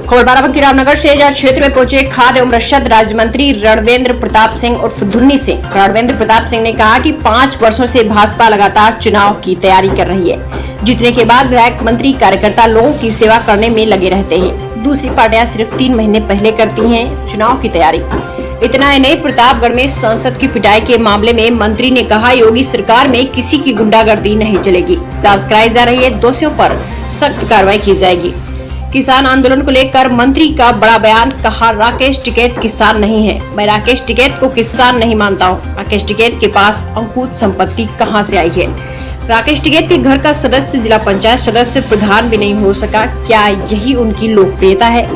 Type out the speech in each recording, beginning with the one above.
खबर बाराबंकी रामनगर शेरजाद क्षेत्र में पहुंचे खाद्य एवं रसद राज्य मंत्री रणवेंद्र प्रताप सिंह उर्फ धुन्नी सिंह। रणवेंद्र प्रताप सिंह ने कहा कि 5 वर्षों से भाजपा लगातार चुनाव की तैयारी कर रही है। जीतने के बाद विधायक मंत्री कार्यकर्ता लोगों की सेवा करने में लगे रहते हैं। दूसरी पार्टियां सिर्फ 3 महीने पहले करती हैं चुनाव की तैयारी। इतना ही नहीं, प्रतापगढ़ में संसद की पिटाई के मामले में मंत्री ने कहा, योगी सरकार में किसी की गुंडागर्दी नहीं चलेगी। जांच कराई जा रही है, दोषियों पर सख्त कार्रवाई की जाएगी। किसान आंदोलन को लेकर मंत्री का बड़ा बयान, कहा राकेश टिकैत किसान नहीं है। मैं राकेश टिकैत को किसान नहीं मानता हूँ। राकेश टिकैत के पास अंकुत संपत्ति कहाँ से आई है? राकेश टिकैत के घर का सदस्य, जिला पंचायत सदस्य, प्रधान भी नहीं हो सका। क्या यही उनकी लोकप्रियता है?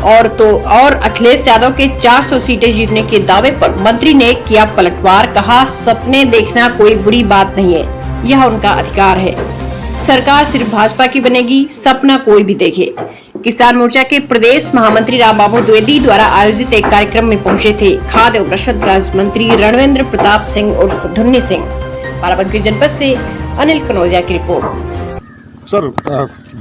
और अखिलेश यादव के 400 सीटें जीतने के दावे पर मंत्री ने किया पलटवार। कहा, सपने देखना कोई बुरी बात नहीं है, यह उनका अधिकार है। सरकार सिर्फ भाजपा की बनेगी, सपना कोई भी देखे। किसान मोर्चा के प्रदेश महामंत्री रामबाबू द्विवेदी द्वारा आयोजित एक कार्यक्रम में पहुंचे थे खाद्य एवं रसद राज्य मंत्री रणवेंद्र प्रताप सिंह उर्फ धुन्नी सिंह। बाराबंकी जनपद से अनिल कनौजिया की रिपोर्ट। सर,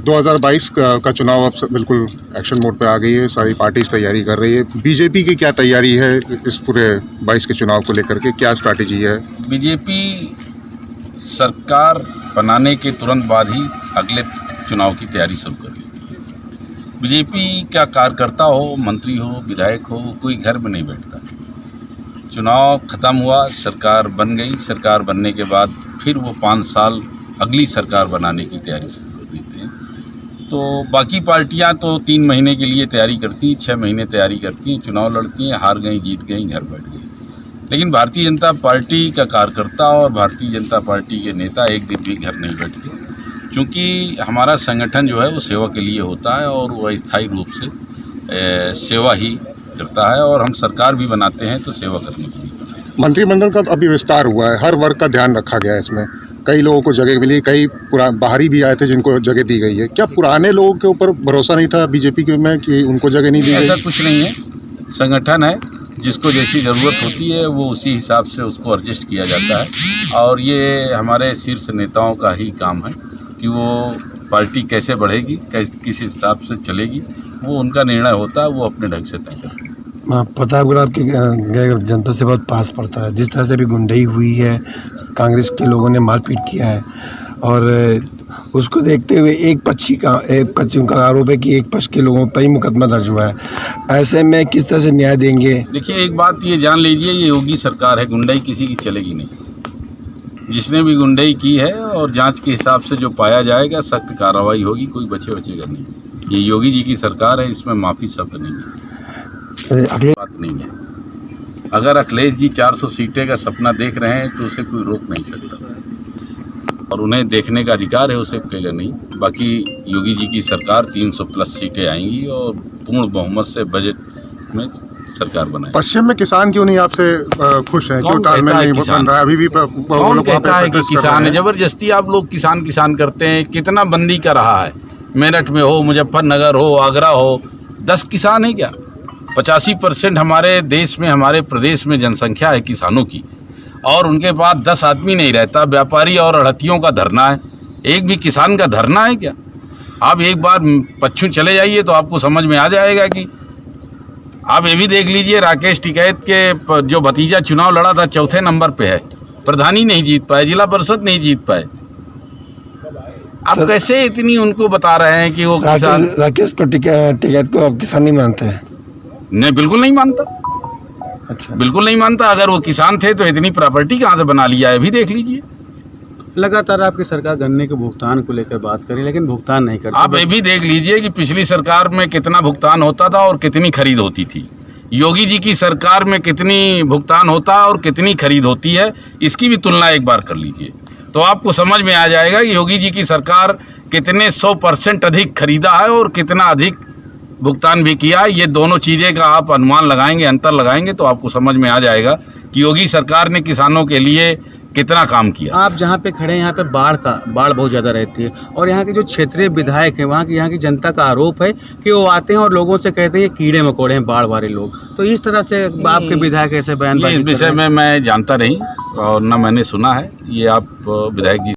2022 का चुनाव अब बिल्कुल एक्शन मोड पे आ गई है। सारी पार्टीज तैयारी कर रही है। बीजेपी की क्या तैयारी है इस पूरे 22 के चुनाव को लेकर के? क्या स्ट्रैटेजी है? बीजेपी सरकार बनाने के तुरंत बाद ही अगले चुनाव की तैयारी शुरू कर दी। बीजेपी का कार्यकर्ता हो, मंत्री हो, विधायक हो, कोई घर में नहीं बैठता। चुनाव खत्म हुआ, सरकार बन गई। सरकार बनने के बाद फिर वो 5 साल अगली सरकार बनाने की तैयारी शुरू कर देते हैं। तो बाकी पार्टियां तो 3 महीने के लिए तैयारी करती हैं, 6 महीने तैयारी करती हैं, चुनाव लड़ती हैं, हार गई, जीत गई, घर बैठ गई। लेकिन भारतीय जनता पार्टी का कार्यकर्ता और भारतीय जनता पार्टी के नेता एक दिन भी घर नहीं बैठते, क्योंकि हमारा संगठन जो है वो सेवा के लिए होता है और वो स्थायी रूप से सेवा ही करता है। और हम सरकार भी बनाते हैं तो सेवा करने के लिए। मंत्रिमंडल का अभी विस्तार हुआ है, हर वर्ग का ध्यान रखा गया है इसमें। कई लोगों को जगह मिली, कई बाहरी भी आए थे जिनको जगह दी गई है। क्या पुराने लोगों के ऊपर भरोसा नहीं था बीजेपी के में कि उनको जगह नहीं दी गई? ऐसा कुछ नहीं है। संगठन है, जिसको जैसी ज़रूरत होती है वो उसी हिसाब से उसको एडजस्ट किया जाता है। और ये हमारे शीर्ष नेताओं का ही काम है कि वो पार्टी कैसे बढ़ेगी, किस हिसाब से चलेगी, वो उनका निर्णय होता है, वो अपने ढंग से तय करते हैं। प्रतापगढ़ आपके जनपद से बहुत पास पड़ता है। जिस तरह से अभी गुंडई हुई है, कांग्रेस के लोगों ने मारपीट किया है, और उसको देखते हुए एक पक्ष का आरोप है कि एक पक्ष के लोगों पर ही मुकदमा दर्ज हुआ है। ऐसे में किस तरह से न्याय देंगे? देखिए, एक बात ये जान लीजिए, ये योगी सरकार है, गुंडई किसी की चलेगी नहीं। जिसने भी गुंडई की है और जांच के हिसाब से जो पाया जाएगा सख्त कार्रवाई होगी, कोई बचेगा नहीं। ये योगी जी की सरकार है, इसमें माफ़ी शब्द नहीं है, बात नहीं है। अगर अखिलेश जी 400 सीटें का सपना देख रहे हैं तो उसे कोई रोक नहीं सकता, और उन्हें देखने का अधिकार है, उसे कहेगा नहीं। बाकी योगी जी की सरकार 300+ सीटें आएंगी और पूर्ण बहुमत से बजट में सरकार बनाएगी। पश्चिम में किसान क्यों नहीं आपसे खुश हैं? क्यों तालमेल नहीं बन रहा है? अभी भी कौन कहता है कि किसान है? जबरदस्ती आप लोग किसान करते हैं। कितना बंदी का रहा है? मेरठ में हो, मुजफ्फरनगर हो, आगरा हो, 10 किसान है क्या? 85% हमारे देश में, हमारे प्रदेश में जनसंख्या है किसानों की, और उनके पास 10 आदमी नहीं रहता। व्यापारी और अड़हतियों का धरना है, एक भी किसान का धरना है क्या? आप एक बार पश्चिम चले जाइए तो आपको समझ में आ जाएगा। कि आप ये भी देख लीजिए, राकेश टिकैत के जो भतीजा चुनाव लड़ा था 4थे नंबर पे है, प्रधानी नहीं जीत पाए, जिला परिषद नहीं जीत पाए। आप कैसे इतनी उनको बता रहे हैं कि वो किसान? राकेश को टिकैत को आप किसान नहीं मानते हैं? नहीं, बिल्कुल नहीं मानता। अच्छा, बिल्कुल नहीं मानता। अगर वो किसान थे तो इतनी प्रॉपर्टी कहाँ से बना लिया है, अभी देख लीजिए। लगातार आपकी सरकार गन्ने के भुगतान को लेकर बात करी, लेकिन भुगतान नहीं करती। आप ये भी देख लीजिए कि पिछली सरकार में कितना भुगतान होता था और कितनी खरीद होती थी। योगी जी की सरकार में कितनी भुगतान होता है और कितनी खरीद होती है, इसकी भी तुलना एक बार कर लीजिए तो आपको समझ में आ जाएगा कि योगी जी की सरकार कितने 100% अधिक खरीदा है और कितना अधिक भुगतान भी किया है। ये दोनों चीज़ें का आप अनुमान लगाएंगे, अंतर लगाएंगे तो आपको समझ में आ जाएगा कि योगी सरकार ने किसानों के लिए कितना काम किया। आप जहाँ पे खड़े हैं यहाँ पे बाढ़ बहुत ज़्यादा रहती है, और यहाँ के जो क्षेत्रीय विधायक हैं यहाँ की जनता का आरोप है कि वो आते हैं और लोगों से कहते हैं ये कीड़े मकोड़े हैं बाढ़ वाले लोग। तो इस तरह से आपके विधायक ऐसे बयान? इस विषय में मैं जानता नहीं और न मैंने सुना है। ये आप विधायक जी